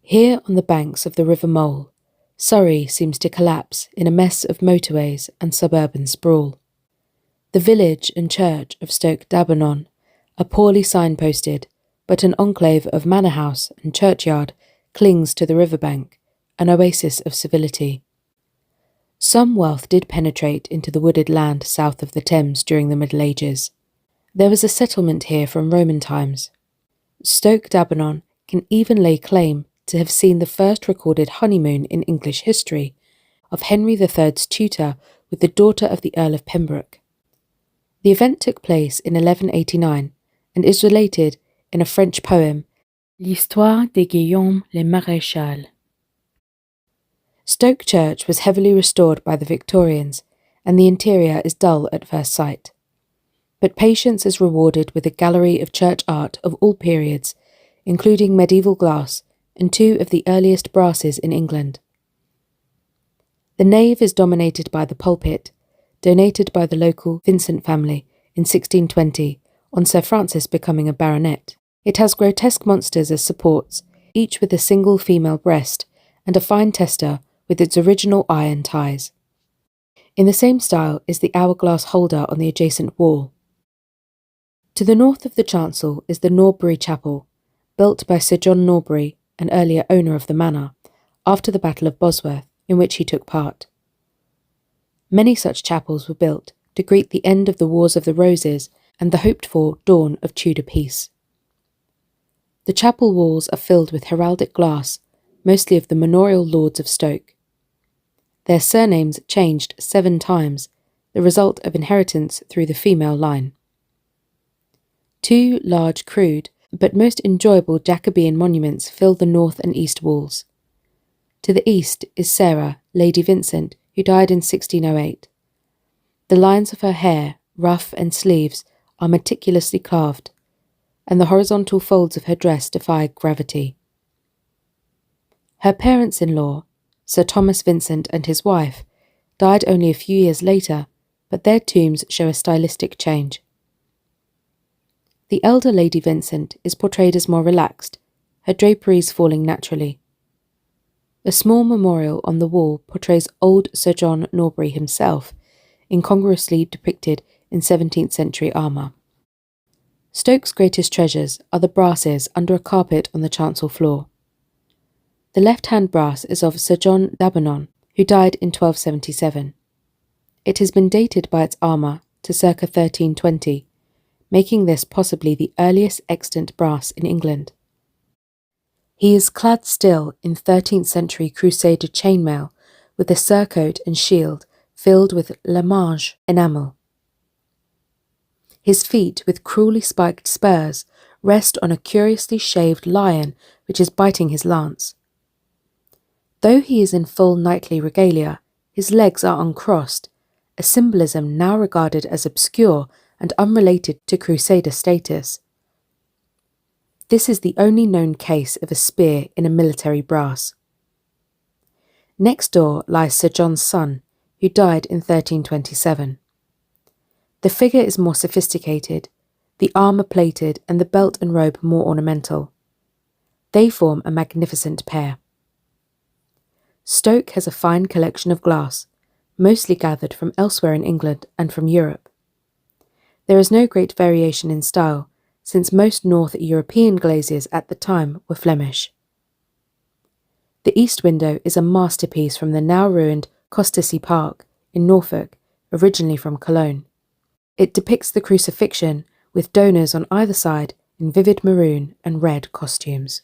Here on the banks of the River Mole, Surrey seems to collapse in a mess of motorways and suburban sprawl. The village and church of Stoke D'Abernon are poorly signposted, but an enclave of manor house and churchyard clings to the riverbank, an oasis of civility. Some wealth did penetrate into the wooded land south of the Thames during the Middle Ages. There was a settlement here from Roman times. Stoke D'Abernon can even lay claim to have seen the first recorded honeymoon in English history of Henry III's tutor with the daughter of the Earl of Pembroke. The event took place in 1189 and is related in a French poem, L'Histoire de Guillaume le Maréchal. Stoke Church was heavily restored by the Victorians, and the interior is dull at first sight. But patience is rewarded with a gallery of church art of all periods, including medieval glass and two of the earliest brasses in England. The nave is dominated by the pulpit, donated by the local Vincent family in 1620 on Sir Francis becoming a baronet. It has grotesque monsters as supports, each with a single female breast, and a fine tester with its original iron ties. In the same style is the hourglass holder on the adjacent wall. To the north of the chancel is the Norbury Chapel, built by Sir John Norbury, an earlier owner of the manor, after the Battle of Bosworth, in which he took part. Many such chapels were built to greet the end of the Wars of the Roses and the hoped-for dawn of Tudor peace. The chapel walls are filled with heraldic glass, mostly of the manorial lords of Stoke. Their surnames changed 7 times, the result of inheritance through the female line. 2 large, crude, but most enjoyable Jacobean monuments fill the north and east walls. To the east is Sarah, Lady Vincent, who died in 1608. The lines of her hair, ruff and sleeves are meticulously carved, and the horizontal folds of her dress defy gravity. Her parents-in-law, Sir Thomas Vincent and his wife, died only a few years later, but their tombs show a stylistic change. The elder Lady Vincent is portrayed as more relaxed, her draperies falling naturally. A small memorial on the wall portrays old Sir John Norbury himself, incongruously depicted in 17th century armour. Stoke's greatest treasures are the brasses under a carpet on the chancel floor. The left-hand brass is of Sir John D'Abernon, who died in 1277. It has been dated by its armour to circa 1320, making this possibly the earliest extant brass in England. He is clad still in 13th century Crusader chainmail with a surcoat and shield filled with Lamange enamel. His feet, with cruelly spiked spurs, rest on a curiously shaved lion which is biting his lance. Though he is in full knightly regalia, his legs are uncrossed, a symbolism now regarded as obscure and unrelated to Crusader status. This is the only known case of a spear in a military brass. Next door lies Sir John's son, who died in 1327. The figure is more sophisticated, the armour plated and the belt and robe more ornamental. They form a magnificent pair. Stoke has a fine collection of glass, mostly gathered from elsewhere in England and from Europe. There is no great variation in style, since most North European glaziers at the time were Flemish. The east window is a masterpiece from the now ruined Costessey Park in Norfolk, originally from Cologne. It depicts the crucifixion with donors on either side in vivid maroon and red costumes.